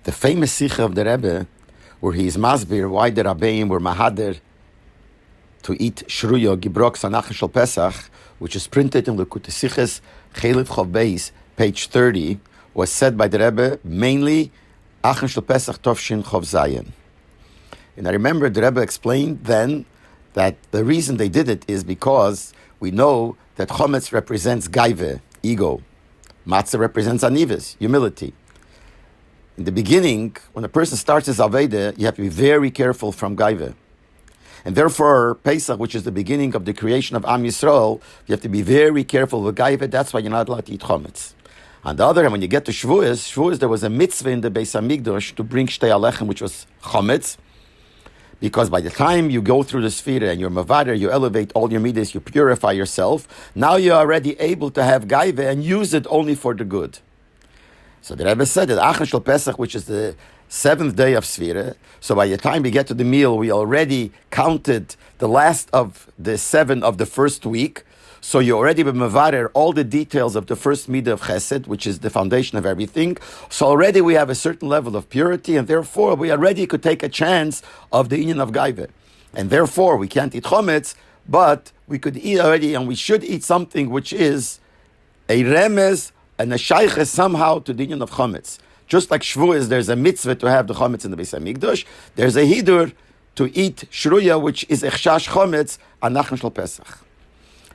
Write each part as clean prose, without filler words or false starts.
The famous Sikha of the Rebbe, where he is masbir why the Rabbeim were mahader to eat Shruya, Gibrok, Sanach Shel Pesach, which is printed in Lekutei Sichos Chelif Chav Beis, page 30, was said by the Rebbe mainly Achroin Shel Pesach Tovshin Chav Zayin. And I remember the Rebbe explained then that the reason they did it is because we know that Chametz represents gaive, ego. Matzah represents anivus, humility. In the beginning, when a person starts his Aveda, you have to be very careful from gaive. And therefore, Pesach, which is the beginning of the creation of Am Yisrael, you have to be very careful with gaive. That's why you're not allowed to eat Chametz. On the other hand, when you get to Shavuos, there was a mitzvah in the Beis Hamikdash to bring Shtei Alechem, which was Chametz, because by the time you go through the Sfira and you're Mavader, you elevate all your midas, you purify yourself, now you're already able to have gaive and use it only for the good. So the Rebbe said that Achroin Shel Pesach, which is the 7th day of Sfira, so by the time we get to the meal, we already counted the last of the 7 of the first week, so you already been mevarer all the details of the first midah of Chesed, which is the foundation of everything. So already we have a certain level of purity, and therefore we already could take a chance of the union of gaive. And therefore we can't eat Chametz, but we could eat already, and we should eat something which is a remez and a shayches somehow to the union of Chametz. Just like Shavuos, there's a mitzvah to have the Chametz in the Beis Hamikdash, there's a hidur to eat Shruya, which is echshash Chametz on Achroin Shel Pesach.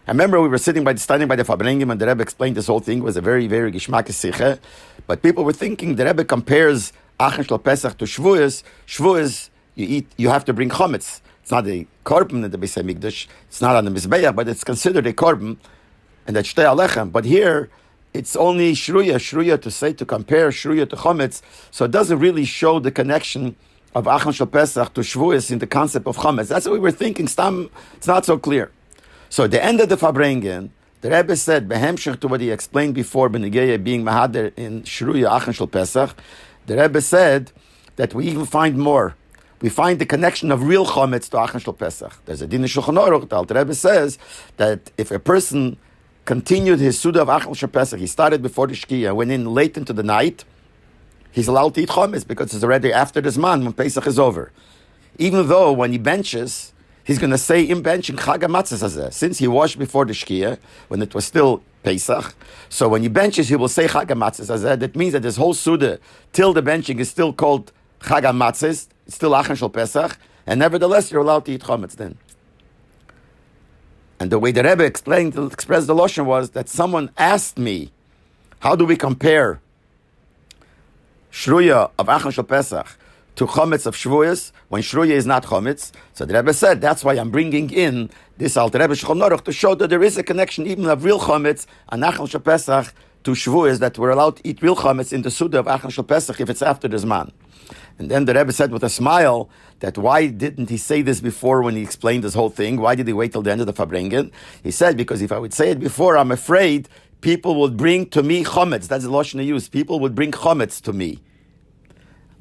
I remember we were standing by the Fabrengen, and the Rebbe explained this whole thing. It was a very, very gishmak sicha. But people were thinking the Rebbe compares Achroin Shel Pesach to Shavuos. Shavuos, you have to bring Chametz. It's not a korban in the Beis Hamikdash. It's not on the Mizbeach, but it's considered a korban, and that's Shtei Alechem. But here, it's only Shruya to compare Shruya to Chametz. So it doesn't really show the connection of Achroin Shel Pesach to Shavuos in the concept of Chametz. That's what we were thinking. Stam, it's not so clear. So at the end of the Fabrengen, the Rebbe said, behemshech to what he explained before, Benegeye being Mahader in Shruya Achroin Shel Pesach, the Rebbe said that we even find more. We find the connection of real Chametz to Achroin Shel Pesach. There's a din in Shulchan Aruch, the Rebbe says that if a person continued his Suda of Achroin Shel Pesach, he started before the Shkia, went in late into the night, he's allowed to eat Chametz because it's already after the Zman when Pesach is over. Even though when he benches, he's going to say in benching Chag HaMatzos Hazeh. Since he washed before the Shkia, when it was still Pesach, so when he benches, he will say Chag HaMatzos Hazeh. That means that this whole Suda, till the benching, is still called Chag HaMatzos, it's still Achroin Shel Pesach, and nevertheless, you're allowed to eat Chametz then. And the way the Rebbe expressed the Lashon was that someone asked me, how do we compare Shruya of Achroin Shel Pesach to Chametz of Shavuos, when Shruya is not Chametz? So the Rebbe said, that's why I'm bringing in this Alter Rebbe Shulchan Aruch to show that there is a connection even of real Chametz and Achroin Shel Pesach to Shavuos, that we're allowed to eat real Chametz in the Suda of Achroin Shel Pesach if it's after the Zman. And then the Rebbe said with a smile that why didn't he say this before when he explained this whole thing? Why did he wait till the end of the Fabrengen? He said, because if I would say it before, I'm afraid people would bring to me Chametz. That's the Lashon he used. People would bring Chametz to me.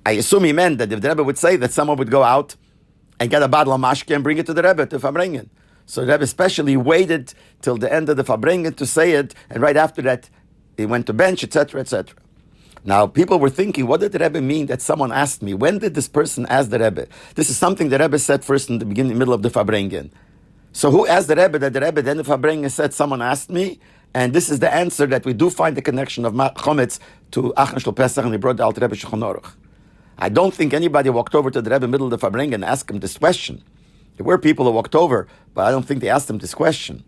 I assume he meant that if the Rebbe would say that someone would go out and get a bottle of mashke and bring it to the Rebbe, to Fabrengen. So the Rebbe especially waited till the end of the Fabrengen to say it, and right after that, he went to bench, etc., etc. Now, people were thinking, what did the Rebbe mean that someone asked me? When did this person ask the Rebbe? This is something the Rebbe said first in the beginning, middle of the Fabrengen. So who asked the Rebbe that the Rebbe then the Fabrengen said, someone asked me? And this is the answer that we do find the connection of Chametz to Achroin Shel Pesach, and he brought the Alter Rebbe Shulchan Aruch. I don't think anybody walked over to the Rebbe in the middle of the Fabrengen and asked him this question. There were people who walked over, but I don't think they asked him this question.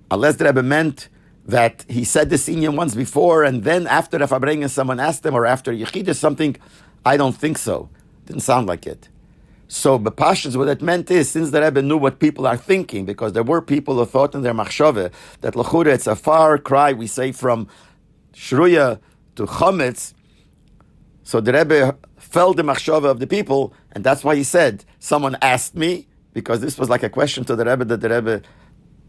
Unless the Rebbe meant that he said this inyan once before, and then after the Fabrengen someone asked him, or after Yechid or something, I don't think so. Didn't sound like it. So, B'Pashas, what it meant is, since the Rebbe knew what people are thinking, because there were people who thought in their machshove that l'chura it's a far cry, we say, from Shruya to Chametz, so the Rebbe felt the machshava of the people, and that's why he said, someone asked me, because this was like a question to the Rebbe, that the Rebbe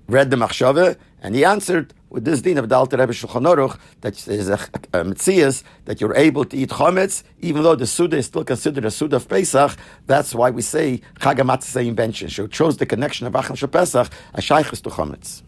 read the machshava, and he answered with this din of the Alter Rebbe Shulchan Aruch, that is a metzias, that you're able to eat Chametz, even though the Suda is still considered a Suda of Pesach. That's why we say Chag HaMatzos invention. So it shows the connection of Achroin Shel Pesach, a shaychus to Chametz.